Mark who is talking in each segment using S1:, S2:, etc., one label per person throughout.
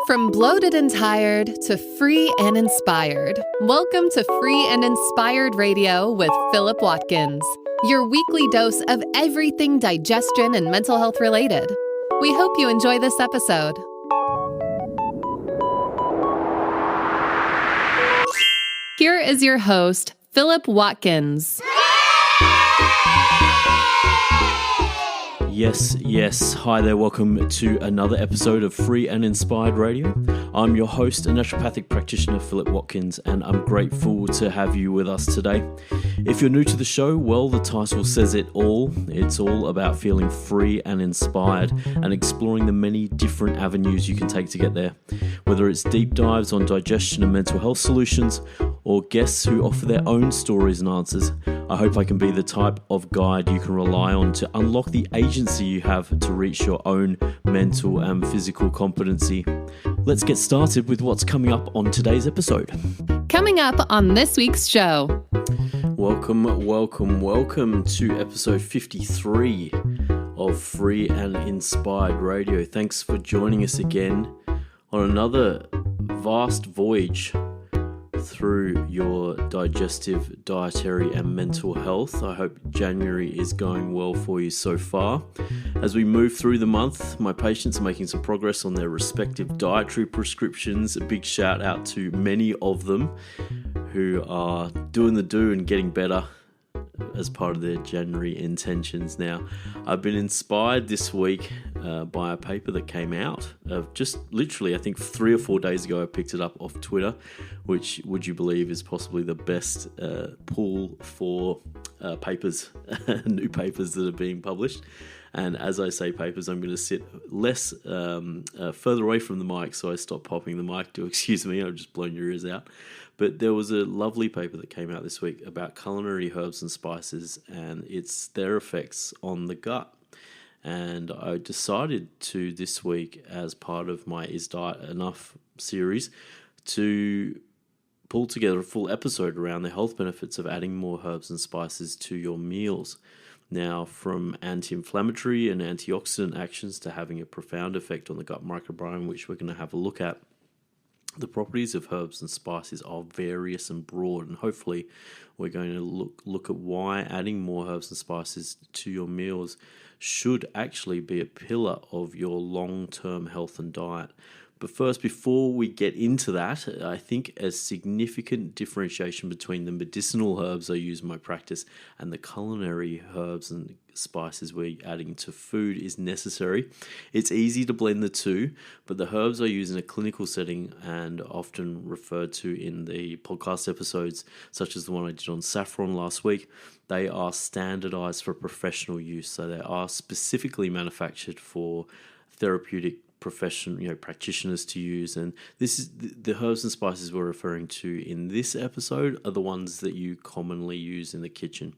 S1: From bloated and tired to free and inspired, welcome to Free and Inspired Radio with Philip Watkins, your weekly dose of everything digestion and mental health related. We hope you enjoy this episode. Here is your host, Philip Watkins.
S2: Yes. Hi there. Welcome to another episode of Free and Inspired Radio. I'm your host and naturopathic practitioner, Philip Watkins, and I'm grateful to have you with us today. If you're new to the show, well, the title says it all. It's all about feeling free and inspired and exploring the many different avenues you can take to get there. Whether it's deep dives on digestion and mental health solutions, or guests who offer their own stories and answers, I hope I can be the type of guide you can rely on to unlock the agency you have to reach your own mental and physical competency. Let's get started with what's coming up on today's episode.
S1: Coming up on this week's show.
S2: Welcome to episode 53 of Free and Inspired Radio. Thanks for joining us again on another vast voyage through your digestive, dietary and mental health. I hope January is going well for you so far. As we move through the month, my patients are making some progress on their respective dietary prescriptions. A big shout out to many of them who are doing the do and getting better as part of their January intentions. Now, I've been inspired this week by a paper that came out just literally, I think 3 or 4 days ago. I picked it up off Twitter, which, would you believe, is possibly the best pool for papers, new papers that are being published. And as I say papers, I'm going to sit less further away from the mic, so I stop popping the mic. Do excuse me, I've just blown your ears out. But there was a lovely paper that came out this week about culinary herbs and spices and their effects on the gut. And I decided to this week, as part of my Is Diet Enough series, to pull together a full episode around the health benefits of adding more herbs and spices to your meals. Now, from anti-inflammatory and antioxidant actions to having a profound effect on the gut microbiome, which we're going to have a look at, the properties of herbs and spices are various and broad, and hopefully we're going to look at why adding more herbs and spices to your meals should actually be a pillar of your long-term health and diet. But first, before we get into that, I think a significant differentiation between the medicinal herbs I use in my practice and the culinary herbs and spices we're adding to food is necessary. It's easy to blend the two, but the herbs I use in a clinical setting and often referred to in the podcast episodes, such as the one I did on saffron last week, they are standardized for professional use. So they are specifically manufactured for therapeutic practitioners to use. And this is the herbs and spices we're referring to in this episode are the ones that you commonly use in the kitchen.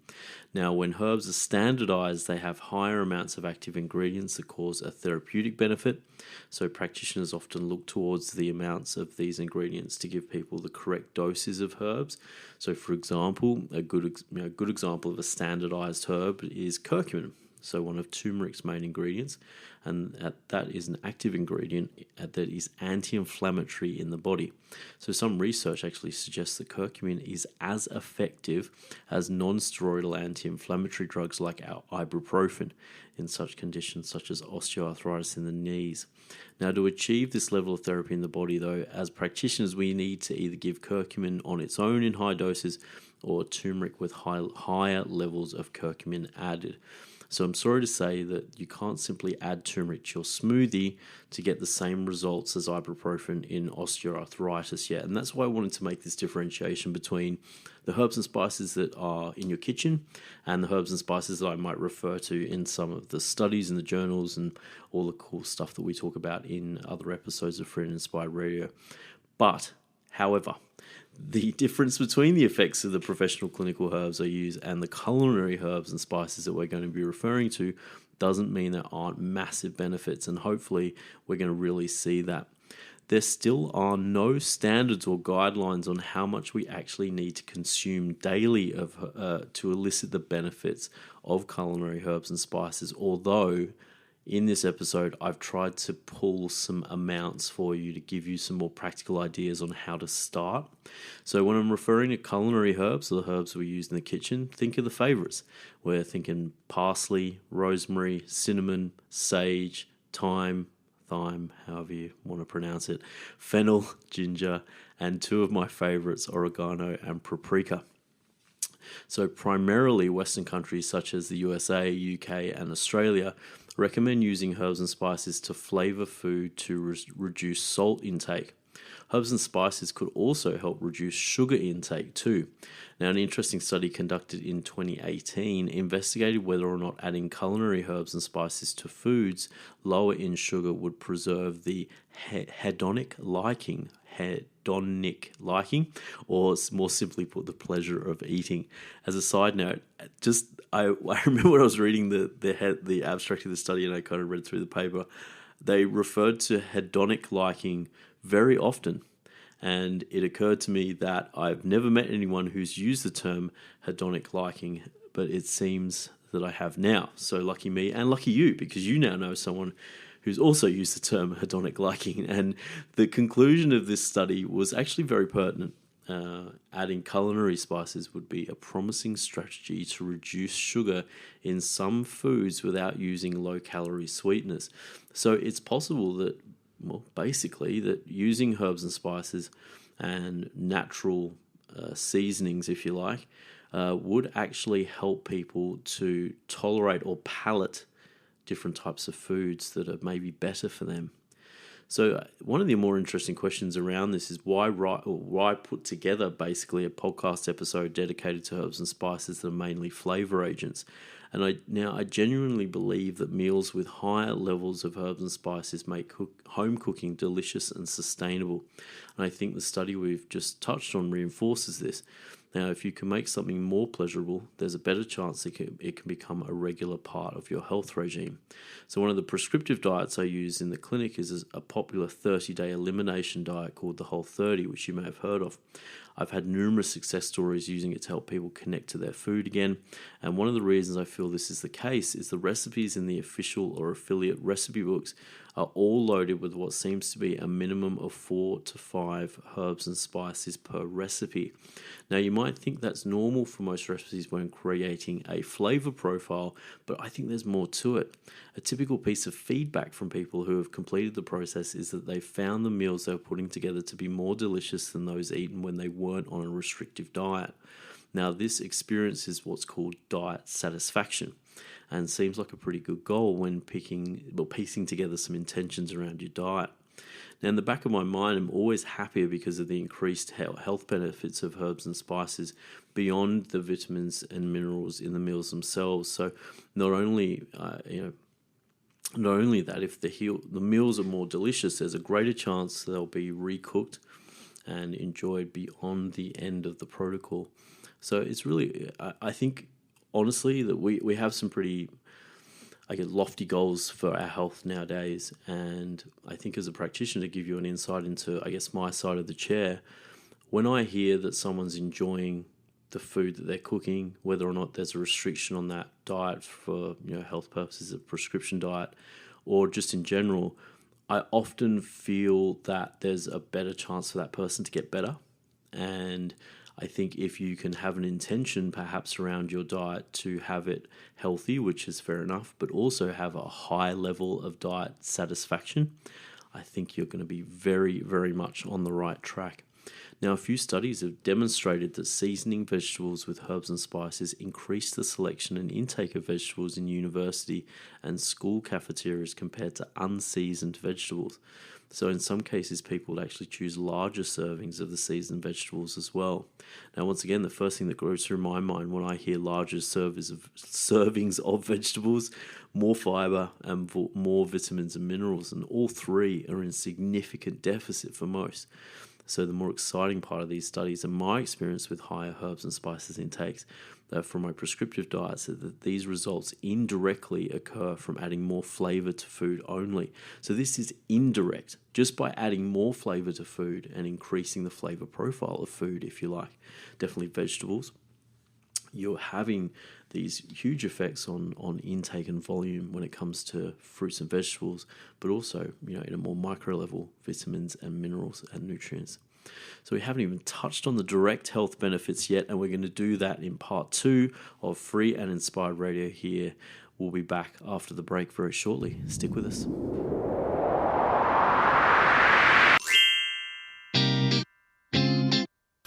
S2: Now, when herbs are standardized, they have higher amounts of active ingredients that cause a therapeutic benefit. So practitioners often look towards the amounts of these ingredients to give people the correct doses of herbs. So, for example, a good example of a standardized herb is curcumin. So one of turmeric's main ingredients, and that is an active ingredient that is anti-inflammatory in the body. So some research actually suggests that curcumin is as effective as non-steroidal anti-inflammatory drugs like ibuprofen in such conditions such as osteoarthritis in the knees. Now, to achieve this level of therapy in the body, though, as practitioners, we need to either give curcumin on its own in high doses or turmeric with higher levels of curcumin added. So I'm sorry to say that you can't simply add turmeric to your smoothie to get the same results as ibuprofen in osteoarthritis yet. And that's why I wanted to make this differentiation between the herbs and spices that are in your kitchen and the herbs and spices that I might refer to in some of the studies and the journals and all the cool stuff that we talk about in other episodes of Free and Inspired Radio. But, however, the difference between the effects of the professional clinical herbs I use and the culinary herbs and spices that we're going to be referring to doesn't mean there aren't massive benefits, and hopefully we're going to really see that. There still are no standards or guidelines on how much we actually need to consume daily to elicit the benefits of culinary herbs and spices, although in this episode, I've tried to pull some amounts for you to give you some more practical ideas on how to start. So when I'm referring to culinary herbs, or the herbs we use in the kitchen, think of the favorites. We're thinking parsley, rosemary, cinnamon, sage, thyme, however you want to pronounce it, fennel, ginger, and two of my favorites, oregano and paprika. So primarily Western countries such as the USA, UK, and Australia recommend using herbs and spices to flavor food to reduce salt intake. Herbs and spices could also help reduce sugar intake too. Now, an interesting study conducted in 2018 investigated whether or not adding culinary herbs and spices to foods lower in sugar would preserve the hedonic liking, or more simply put, the pleasure of eating. As a side note, I remember when I was reading the abstract of the study and I kind of read through the paper, they referred to hedonic liking very often. And it occurred to me that I've never met anyone who's used the term hedonic liking, but it seems that I have now. So lucky me and lucky you, because you now know someone who's also used the term hedonic liking. And the conclusion of this study was actually very pertinent. Adding culinary spices would be a promising strategy to reduce sugar in some foods without using low-calorie sweeteners. So it's possible that, basically, that using herbs and spices and natural seasonings, if you like, would actually help people to tolerate or palate different types of foods that are maybe better for them. So one of the more interesting questions around this is why put together basically a podcast episode dedicated to herbs and spices that are mainly flavor agents. And I genuinely believe that meals with higher levels of herbs and spices make home cooking delicious and sustainable. And I think the study we've just touched on reinforces this. Now, if you can make something more pleasurable, there's a better chance it can become a regular part of your health regime. So one of the prescriptive diets I use in the clinic is a popular 30-day elimination diet called the Whole30, which you may have heard of. I've had numerous success stories using it to help people connect to their food again. And one of the reasons I feel this is the case is the recipes in the official or affiliate recipe books are all loaded with what seems to be a minimum of 4 to 5 herbs and spices per recipe. Now, you might think that's normal for most recipes when creating a flavor profile, but I think there's more to it. A typical piece of feedback from people who have completed the process is that they found the meals they were putting together to be more delicious than those eaten when they weren't on a restrictive diet. Now, this experience is what's called diet satisfaction, and seems like a pretty good goal when piecing together some intentions around your diet. Now, in the back of my mind, I'm always happier because of the increased health benefits of herbs and spices beyond the vitamins and minerals in the meals themselves. So, not only that, if the meals are more delicious, there's a greater chance they'll be recooked and enjoyed beyond the end of the protocol. So it's really, I think, honestly, that we have some pretty, lofty goals for our health nowadays. And I think as a practitioner, to give you an insight into, my side of the chair, when I hear that someone's enjoying the food that they're cooking, whether or not there's a restriction on that diet for health purposes, a prescription diet, or just in general, I often feel that there's a better chance for that person to get better. And I think if you can have an intention perhaps around your diet to have it healthy, which is fair enough, but also have a high level of diet satisfaction, I think you're going to be very, very much on the right track. Now, a few studies have demonstrated that seasoning vegetables with herbs and spices increase the selection and intake of vegetables in university and school cafeterias compared to unseasoned vegetables. So in some cases, people would actually choose larger servings of the seasoned vegetables as well. Now, once again, the first thing that goes through my mind when I hear larger servings of vegetables, more fiber and more vitamins and minerals, and all three are in significant deficit for most. So the more exciting part of these studies and my experience with higher herbs and spices intakes from my prescriptive diets is that these results indirectly occur from adding more flavor to food only. So this is indirect, just by adding more flavor to food and increasing the flavor profile of food, if you like. Definitely vegetables. you're having these huge effects on intake and volume when it comes to fruits and vegetables, but also, in a more micro level, vitamins and minerals and nutrients. So we haven't even touched on the direct health benefits yet, and we're going to do that in part 2 of Free and Inspired Radio here. We'll be back after the break very shortly. Stick with us.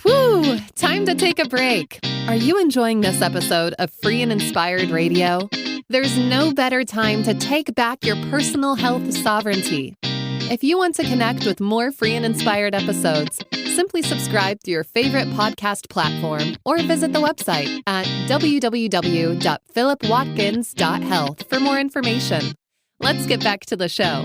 S1: Whew, time to take a break. Are you enjoying this episode of Free and Inspired Radio? There's no better time to take back your personal health sovereignty. If you want to connect with more free and inspired episodes, simply subscribe to your favorite podcast platform or visit the website at www.philipwatkins.health for more information. Let's get back to the show.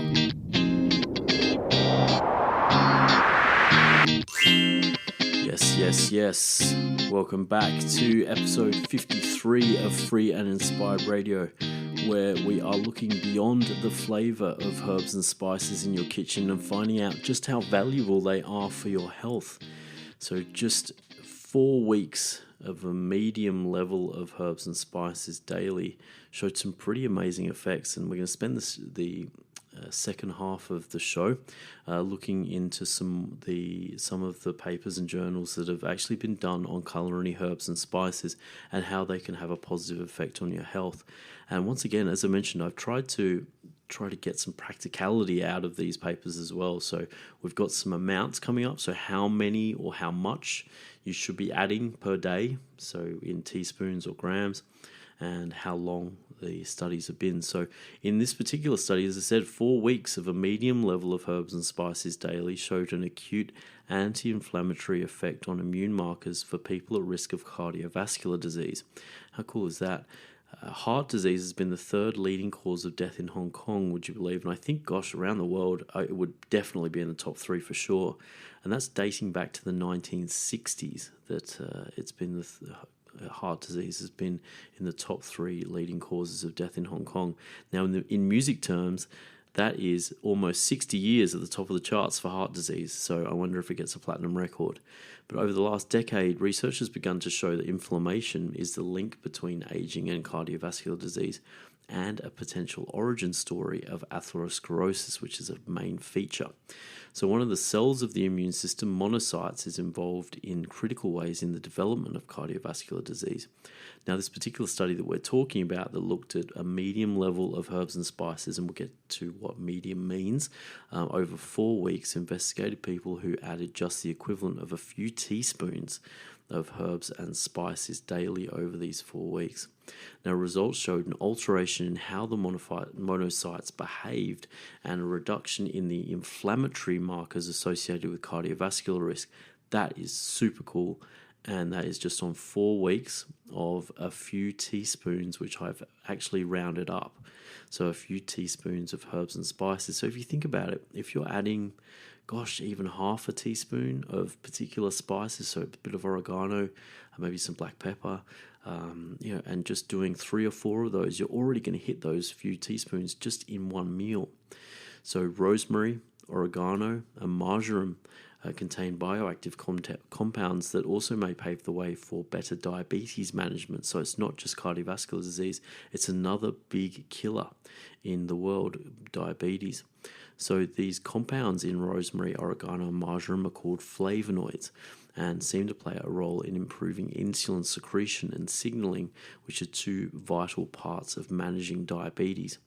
S2: Yes. Welcome back to episode 53 of Free and Inspired Radio, where we are looking beyond the flavor of herbs and spices in your kitchen and finding out just how valuable they are for your health. So just 4 weeks of a medium level of herbs and spices daily showed some pretty amazing effects, and we're going to spend the second half of the show looking into some of the papers and journals that have actually been done on culinary herbs and spices and how they can have a positive effect on your health. And once again, as I mentioned, I've tried to get some practicality out of these papers as well. So we've got some amounts coming up, so how many or how much you should be adding per day, so in teaspoons or grams, and how long the studies have been. So in this particular study, as I said, 4 weeks of a medium level of herbs and spices daily showed an acute anti-inflammatory effect on immune markers for people at risk of cardiovascular disease. How cool is that? Heart disease has been the third leading cause of death in Hong Kong, would you believe? And I think, around the world, it would definitely be in the top 3 for sure. And that's dating back to the 1960s that it's been heart disease has been in the top 3 leading causes of death in Hong Kong. Now, in music terms, that is almost 60 years at the top of the charts for heart disease, so I wonder if it gets a platinum record. But over the last decade, research has begun to show that inflammation is the link between aging and cardiovascular disease, and a potential origin story of atherosclerosis, which is a main feature. So one of the cells of the immune system, monocytes, is involved in critical ways in the development of cardiovascular disease. Now, this particular study that we're talking about that looked at a medium level of herbs and spices, and we'll get to what medium means, over 4 weeks, investigated people who added just the equivalent of a few teaspoons of herbs and spices daily over these 4 weeks. Now, results showed an alteration in how the monocytes behaved and a reduction in the inflammatory markers associated with cardiovascular risk. That is super cool, and that is just on 4 weeks of a few teaspoons, which I've actually rounded up. So a few teaspoons of herbs and spices. So if you think about it, if you're adding even half a teaspoon of particular spices, so a bit of oregano, maybe some black pepper, and just doing 3 or 4 of those, you're already going to hit those few teaspoons just in one meal. So rosemary, oregano, and marjoram contain bioactive compounds that also may pave the way for better diabetes management. So it's not just cardiovascular disease, it's another big killer in the world, diabetes. So these compounds in rosemary, oregano, and marjoram are called flavonoids and seem to play a role in improving insulin secretion and signaling, which are 2 vital parts of managing diabetes.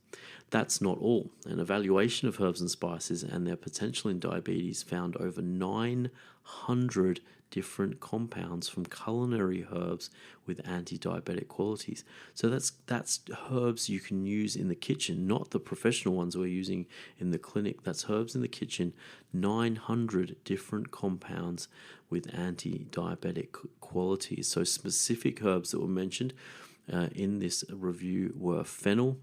S2: That's not all. An evaluation of herbs and spices and their potential in diabetes found over 900 different compounds from culinary herbs with anti-diabetic qualities. So that's herbs you can use in the kitchen, not the professional ones we're using in the clinic. That's herbs in the kitchen, 900 different compounds with anti-diabetic qualities. So specific herbs that were mentioned in this review were fennel,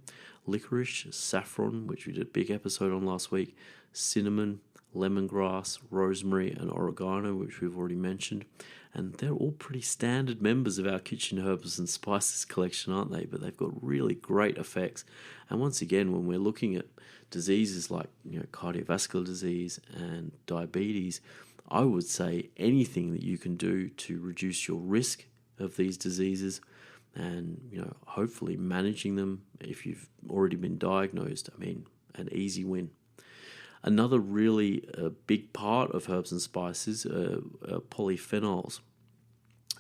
S2: licorice, saffron, which we did a big episode on last week, cinnamon, lemongrass, rosemary, and oregano, which we've already mentioned. And they're all pretty standard members of our kitchen herbs and spices collection, aren't they? But they've got really great effects. And once again, when we're looking at diseases like cardiovascular disease and diabetes, I would say anything that you can do to reduce your risk of these diseases and hopefully managing them if you've already been diagnosed. I mean, an easy win. Another really big part of herbs and spices are polyphenols,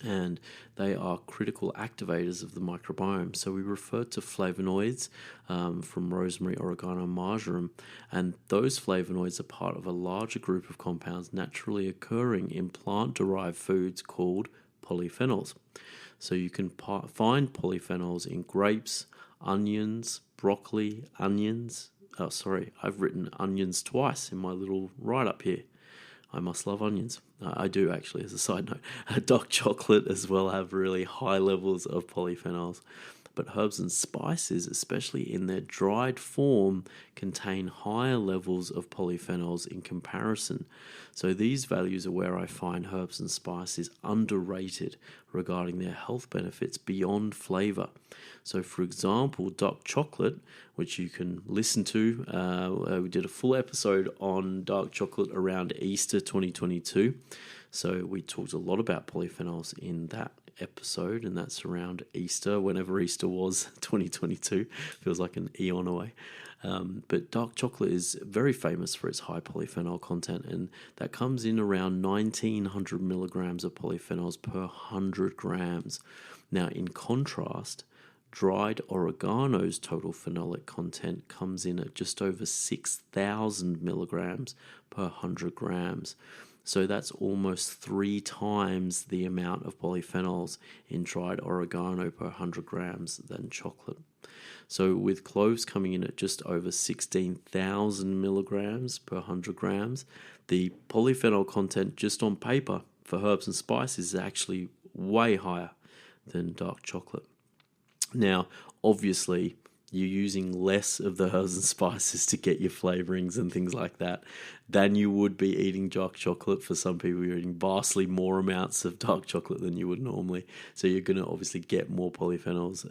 S2: and they are critical activators of the microbiome. So we refer to flavonoids from rosemary, oregano, and marjoram, and those flavonoids are part of a larger group of compounds naturally occurring in plant-derived foods called polyphenols. So you can find polyphenols in grapes, onions, broccoli, onions. Oh, sorry, I've written onions twice in my little write-up here. I must love onions. I do, actually, as a side note. Dark chocolate as well have really high levels of polyphenols. But herbs and spices, especially in their dried form, contain higher levels of polyphenols in comparison. So these values are where I find herbs and spices underrated regarding their health benefits beyond flavor. So for example, dark chocolate, which you can listen to, we did a full episode on dark chocolate around Easter 2022. So we talked a lot about polyphenols in that episode, and that's around Easter, whenever Easter was, 2022. Feels like an eon away. But dark chocolate is very famous for its high polyphenol content, and that comes in around 1900 milligrams of polyphenols per 100 grams. Now, in contrast, dried oregano's total phenolic content comes in at just over 6,000 milligrams per 100 grams. So that's almost 3 times the amount of polyphenols in dried oregano per 100 grams than chocolate. So with cloves coming in at just over 16,000 milligrams per 100 grams, the polyphenol content just on paper for herbs and spices is actually way higher than dark chocolate. Now, obviously, you're using less of the herbs and spices to get your flavorings and things like that than you would be eating dark chocolate. For some people, you're eating vastly more amounts of dark chocolate than you would normally. So you're going to obviously get more polyphenols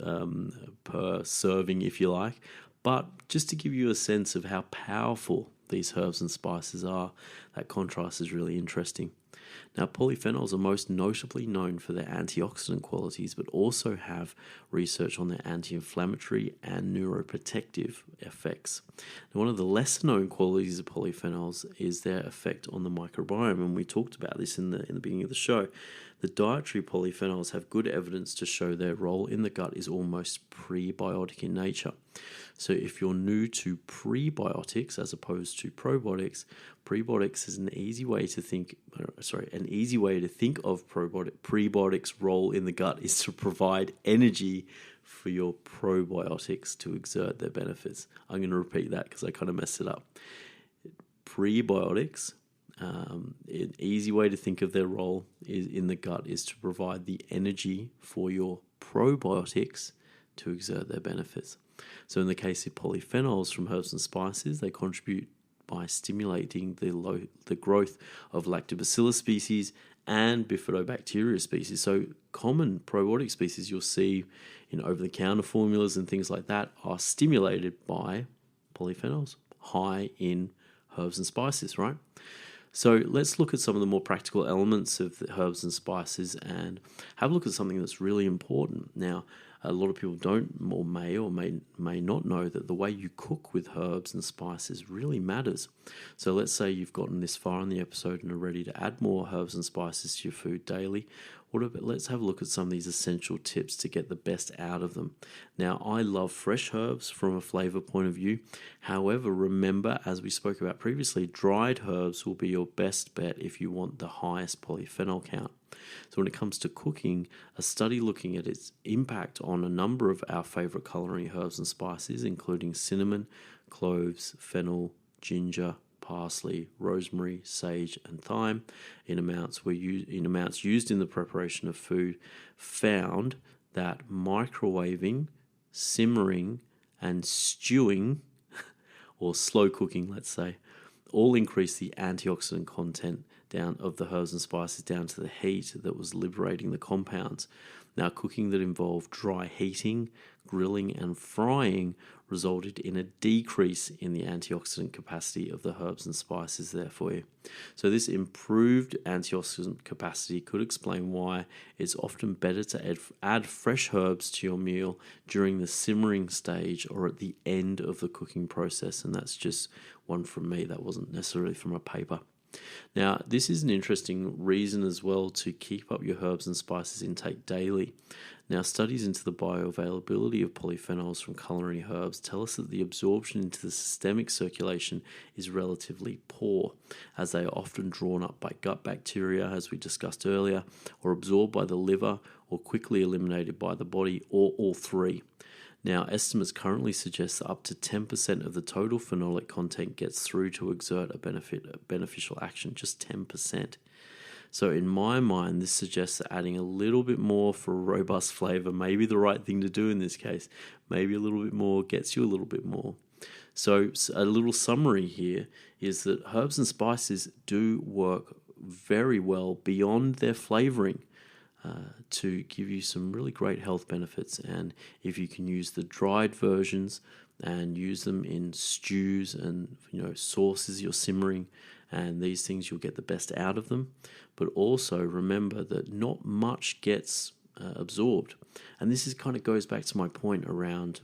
S2: per serving, if you like. But just to give you a sense of how powerful these herbs and spices are, that contrast is really interesting. Now, polyphenols are most notably known for their antioxidant qualities, but also have research on their anti-inflammatory and neuroprotective effects. Now, one of the lesser known qualities of polyphenols is their effect on the microbiome, and we talked about this in the beginning of the show. The dietary polyphenols have good evidence to show their role in the gut is almost prebiotic in nature. So if you're new to prebiotics as opposed to probiotics, prebiotics is an easy way to think of prebiotics' role in the gut is to provide energy for your probiotics to exert their benefits. I'm going to repeat that because I kind of messed it up. Prebiotics, an easy way to think of their role in the gut is to provide the energy for your probiotics to exert their benefits. So in the case of polyphenols from herbs and spices, they contribute by stimulating the growth of lactobacillus species and bifidobacteria species. So common probiotic species you'll see in over-the-counter formulas and things like that are stimulated by polyphenols, high in herbs and spices, right? So let's look at some of the more practical elements of the herbs and spices and have a look at something that's really important. Now, a lot of people don't or may not know that the way you cook with herbs and spices really matters. So let's say you've gotten this far in the episode and are ready to add more herbs and spices to your food daily. Let's have a look at some of these essential tips to get the best out of them. Now, I love fresh herbs from a flavor point of view. However, remember, as we spoke about previously, dried herbs will be your best bet if you want the highest polyphenol count. So when it comes to cooking, a study looking at its impact on a number of our favorite culinary herbs and spices, including cinnamon, cloves, fennel, ginger, parsley, rosemary, sage, and thyme, in amounts used in the preparation of food, found that microwaving, simmering, and stewing, or slow cooking, let's say, all increase the antioxidant content down of the herbs and spices down to the heat that was liberating the compounds. Now, cooking that involved dry heating, grilling, and frying resulted in a decrease in the antioxidant capacity of the herbs and spices there for you. So this improved antioxidant capacity could explain why it's often better to add fresh herbs to your meal during the simmering stage or at the end of the cooking process. And that's just one from me. That wasn't necessarily from a paper. Now, this is an interesting reason as well to keep up your herbs and spices intake daily. Now, studies into the bioavailability of polyphenols from culinary herbs tell us that the absorption into the systemic circulation is relatively poor, as they are often drawn up by gut bacteria, as we discussed earlier, or absorbed by the liver, or quickly eliminated by the body, or all three. Now, estimates currently suggest that up to 10% of the total phenolic content gets through to exert a beneficial action, just 10%. So in my mind, this suggests that adding a little bit more for a robust flavor may be the right thing to do in this case. Maybe a little bit more gets you a little bit more. So a little summary here is that herbs and spices do work very well beyond their flavoring to give you some really great health benefits. And if you can use the dried versions and use them in stews and sauces you're simmering and these things, you'll get the best out of them. But also remember that not much gets absorbed. And this kind of goes back to my point around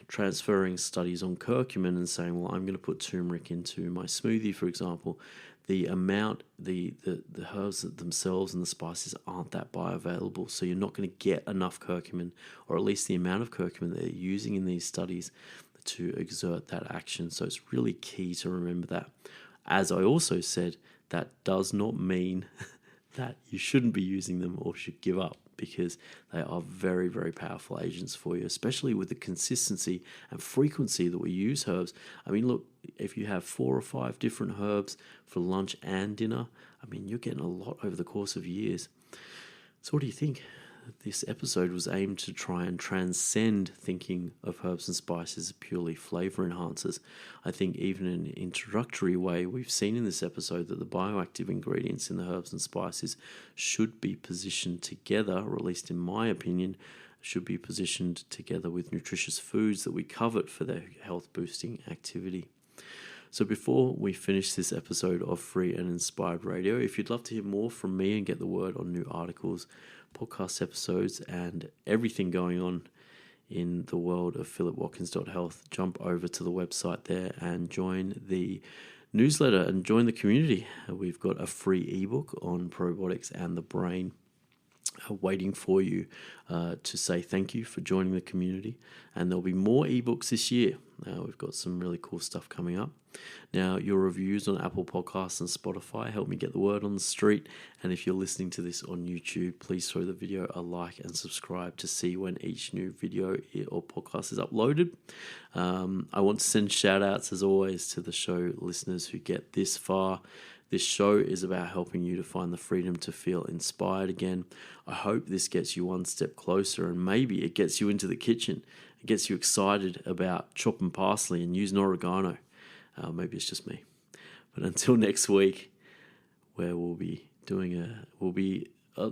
S2: transferring studies on curcumin and saying, well, I'm going to put turmeric into my smoothie, for example. The amount, the herbs themselves and the spices aren't that bioavailable, so you're not going to get enough curcumin, or at least the amount of curcumin that they're using in these studies to exert that action. So it's really key to remember that. As I also said, that does not mean that you shouldn't be using them or should give up, because they are very, very powerful agents for you, especially with the consistency and frequency that we use herbs. I mean, look, if you have 4 or 5 different herbs for lunch and dinner, I mean, you're getting a lot over the course of years. So what do you think? This episode was aimed to try and transcend thinking of herbs and spices as purely flavor enhancers. I think even in an introductory way, we've seen in this episode that the bioactive ingredients in the herbs and spices should be positioned together, or at least in my opinion, should be positioned together with nutritious foods that we covet for their health-boosting activity. So before we finish this episode of Free and Inspired Radio, if you'd love to hear more from me and get the word on new articles, podcast episodes, and everything going on in the world of philipwatkins.health, jump over to the website there and join the newsletter and join the community. We've got a free ebook on probiotics and the brain waiting for you to say thank you for joining the community. And there'll be more ebooks this year. We've got some really cool stuff coming up. Now, your reviews on Apple Podcasts and Spotify help me get the word on the street. And if you're listening to this on YouTube, please throw the video a like and subscribe to see when each new video or podcast is uploaded. I want to send shout outs, as always, to the show listeners who get this far. This show is about helping you to find the freedom to feel inspired again. I hope this gets you one step closer, and maybe it gets you into the kitchen. It gets you excited about chopping parsley and using oregano. Maybe it's just me. But until next week, where we'll be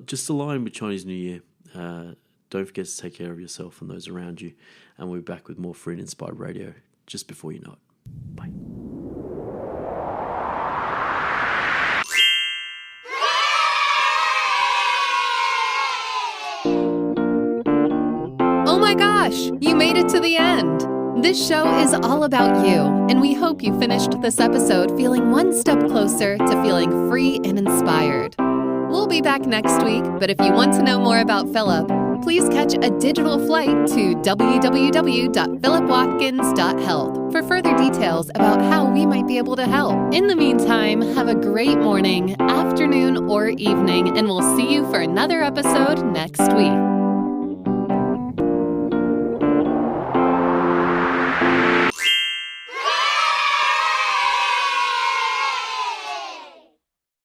S2: just aligned with Chinese New Year. Don't forget to take care of yourself and those around you. And we'll be back with more Free and Inspired Radio just before you know it. Bye.
S1: Oh my gosh, you made it to the end. This show is all about you, and we hope you finished this episode feeling one step closer to feeling free and inspired. We'll be back next week, but if you want to know more about Philip, please catch a digital flight to www.philipwatkins.health for further details about how we might be able to help. In the meantime, have a great morning, afternoon, or evening, and we'll see you for another episode next week.